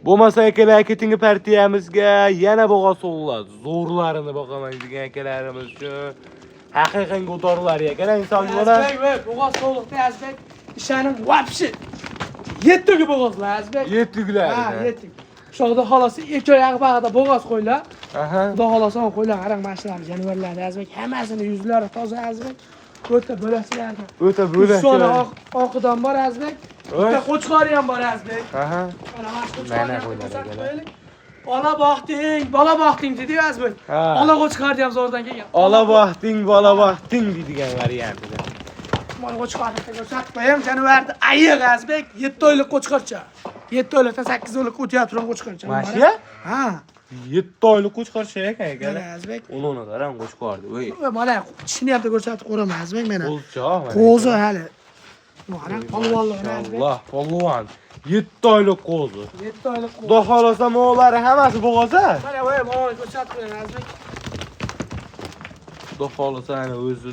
Bo'lmasa akalar ketingi partiyamizga yana bo'g'a so'llar. Zo'rlarini boqaman degan akalarimiz uchun haqiqiy ko'tarillar ekan insonlar. Bo'g'a so'lliqda Azbek ishaning vapshi. 7 ga bo'g'azlar Azbek. 7glar. Ha, 7. Shoxda xolasi 2 oyog'i bag'ida bo'g'az qo'ylar. Aha. Xudo xolasa qo'ylar, qarang mashinalar, jonivorlar Azbek, hammasini yuzlari toza Azbek. O'ta bo'lasilardan. O'ta bo'lasilar. Soni oqidan bor Azbek. Bitta qo'chqori ham bor Azbek. Aha. Mana qo'ylar. Bola baxting dedi Azbek. Ola qo'chqordi ham zo'rdan kelgan. Ola baxting, bola baxting deydigan variantida. Mana qo'chqorni ko'rsatib qo'yam, jonivorni ayiq Azbek, 7 oylik qo'chqorcha. 7 oylikdan 8 oylik o'tyapti turgan qo'chqorcha. Mashiya? Ha. 7 oylik qo'chqor ekan akalar. Mana Azbek. Uni qarang qo'chqordi. Voy. Mana tishini ham ko'rsatib qo'raman Azbek mana. Qo'lchoq. Qo'zi hali. Mana polvonligini Azbek. Allah, polvon. 7 oylik qo'zi. 7 oylik qo'zi. Xudo xolasa mo'lari hammasi bo'g'aza. Mana voy, mana ko'rsatib qo'yaman Azbek. Xudo xolasa ana o'zi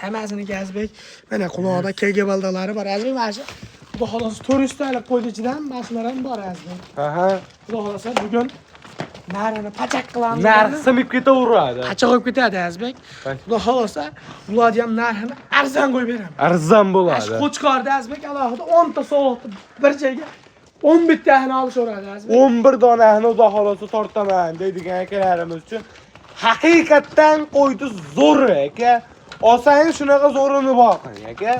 Hammasini Azbek. Mana quloqda kelga baldalari bor Azbek. Mana shu Xudo xolasa 400 ta qo'ydi ichidan mashinalar ham bor Azbek. Aha. Xudo xolasa bugun narini pachak qilamiz. narx simib ketaveradi. Pachak olib ketadi Azbek. Xudo xolasa ularni ham narxini arzon qo'yib beraman. Arzon Shu bo'ladi. qo'chqorda Azbek alohida 10 ta sovuqni bir joyga 11 tani olishaveradi Azbek. 11 donani xudo xolasa tortaman deydigan akalarimiz uchun haqiqatdan qo'ydi zo'r aka. Olsangiz shunaqa zo'rini boqing aka.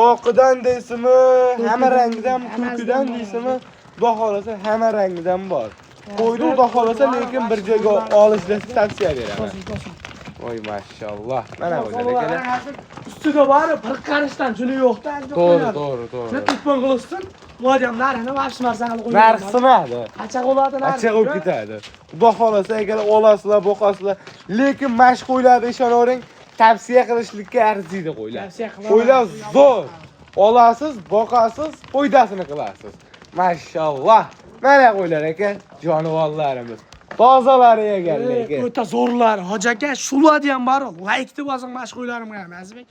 Oqidan deysizmi, hamma rangidan, ko'kidan deysizmi, xudo xolasa hamma rangidan bor. Qo'ydi xudo xolasa lekin bir joyga olishni tavsiya beraman. Voy mashalloh. Mana bular akalar. Ustida bor, bir qarashdan juni yo'qda. To'g'ri. Netpon qilsin. Ular ham narini vaqtmarsani qo'yib. Narx sinadi. Qachaq bo'ladi narx. Qachaq bo'lib ketadi. Xudo xolasa akalar olasizlar, boqasizlar, lekin mashq qo'ylarga ishonavering, tavsiya qilishlikka arziydi qo'ylar. Qo'ylar zo'r. Olasiz, boqasiz, foydasini qilasiz. Mashalloh. Mana qo'ylar aka, jonivorlarimiz. Tozalari ekan lekin. O'ta zo'rlar. Hoji aka, shularni ham bor. Laykni bosing mashq qo'ylarim ham Azbek.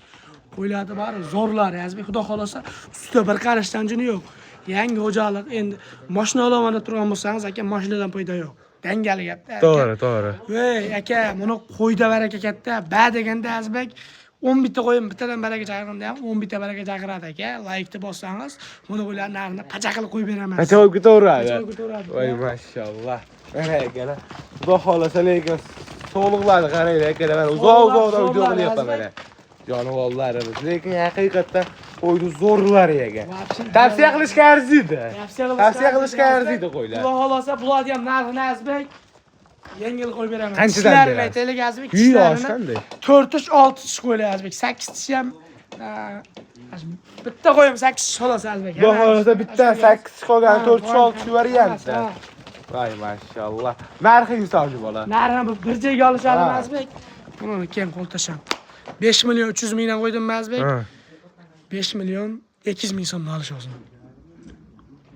Qo'ylarni bor, zo'rlar Azbek. Xudo xolasa ustida bir qarashdan jini yo'q. Yangi xo'jalik endi mashina olaman deb turgan bo'lsangiz aka, mashinadan foyda yo'q. Dangali gapda. To'g'ri. Voy aka, buni qo'yda baraka katta. Ba deganda Azbek 10 bitta qo'yim, bittadan baraka chaqirganda ham 10 bitta baraka chaqiradi aka. Laykni bossangiz, buni qo'ylarni narini pachaq qilib qo'yib beraman. Qachon olib ketaveradi? Qachon olib ketaveradi. Voy mashalloh. Mana akalar. Xudo xolasa lekin sog'liqlarni qaranglar akalar. Mana uzoq-uzoqdan video qilyapman mana. Jonivorlarimiz lekin haqiqatdan qo'ydi zo'rlar ekan. Tavsiya qilishga arziydi. Tavsiya qilishga arziydi qo'ylar. Xudo xolasa bularni ham narxini Azbek yengil qo'yib beraman. Qanchadan Tishlarini berasiz? aytaylik Azbek. Yosh qanday? 4 tish, 6 tish qo'ylar Azbek. 8 tish ham bitta qo'yim 8 tish xolos Azbek. Xudo xolasa bitta 8 qolgan 4-6 variantda. Voy mashalloh. Narxi insonli bola. Narxini bir joyga olishadi Azbek. Buni keyin qo'ltasham. 5 million 300 mingdan qo'ydim Azbek. 5 million 200 ming so'mdan olishasiz.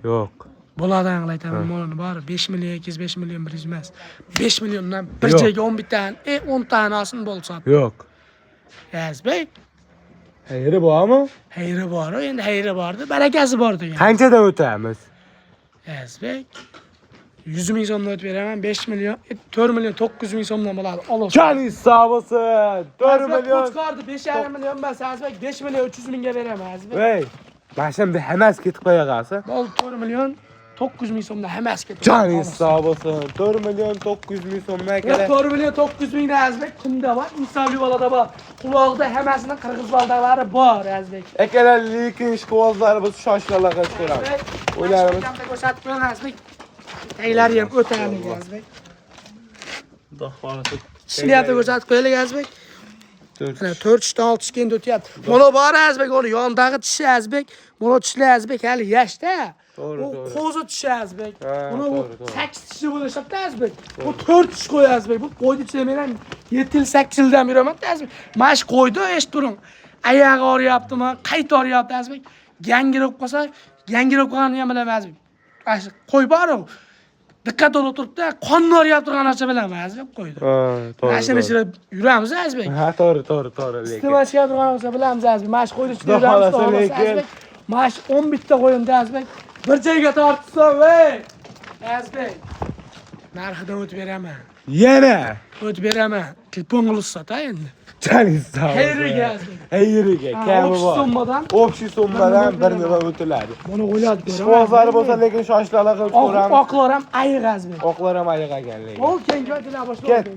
Yo'q. Bo'ladi anglaytaman, molini bor. 5 million 200, 5 million 100 emas. 5 milliondan bir joyga 11 tani, 10 tani olsin bo'lsa. Yo'q. Azbek. Hayri bormi? Hayri bor, endi hayri bordi, barakasi bor degan. Qanchadan o'tamiz? Azbek 100 ming so'mdan o'tib beraman, 5 million, 4 million 900 ming so'mdan bo'ladi. Olasiz. Joningiz sog' bo'lsin. 4 million. Qo'chqordi 5,5 million emas, Azbek 5 million 300 mingga beraman Azbek. Voy. Mashina hammasi ketib qo'yag'asi. Bo'ldi 4 million 900 ming so'mdan hammasi ketdi. Joningiz sog' bo'lsin. 4 million 900 ming so'mdan akalar. 4 million 900 mingdan Azbek kimda bor? Insonli bolada bor. Quloqda hammasining qirg'iz baldalari bor Azbek. Akalar lekin ishqibozlar biz shoshqaloq qilib ko'ramiz. O'ylarimiz ko'rsatib qo'yaman Azbek. Taylari ham o'ta aniq Azbek. Xudo xolasa Ishlayapti ko'rsatib qo'yaylik Azbek. Mana 4 ta 6 ta endi o'tyapti. Mana bor Azbek, uni yondagi tishi Azbek, mana tishlar Azbek hali yoshda. To'g'ri. Qo'zi tishi Azbek. Buni to'g'ri. 8 tishi bo'lishibdi Azbek. Bu 4 tish qo'y Azbek. Bu qo'ydi tishi men ham 7 yil 8 yildan beraman Azbek. Mash qo'ydi, eshitib turing. Oyog'i og'riyaptimi, qayta og'riyapti Azbek. Gangirib qolsa, gangirib qolganini ham bilaman Azbek. Qo'y bor-ku. Diqqat olib turibdi, qon oryapti turgan narsa bilaman Azbek qo'ydi. To'g'ri. Mashina ichida yuramiz Azbek. Ha, to'g'ri lekin. Istimashga turgan narsa bilamiz Azbek. Mash qo'ydi ichida yuramiz Azbek. Mash 10 bitta qo'yimda Azbek. Bir joyga tortsa, voy. Azbey. Narxidan o'tib beraman. Yana. O'tib beraman. Klipongiz sota endi. Chalingiz sog' bo'lsin. Xayriga azbey. Xayriga. Kami Общий bor. summadan Общий summadan bir nima o'tiladi. buni o'ylab ko'raman. Ishqibozlari bo'lsa, lekin shoshilala qilib ko'ramiz. Oqlar ham ayiq azbey. Oqlar ham ayiq ekan lekin. Ol keyingi videolar Ket. boshlaymiz.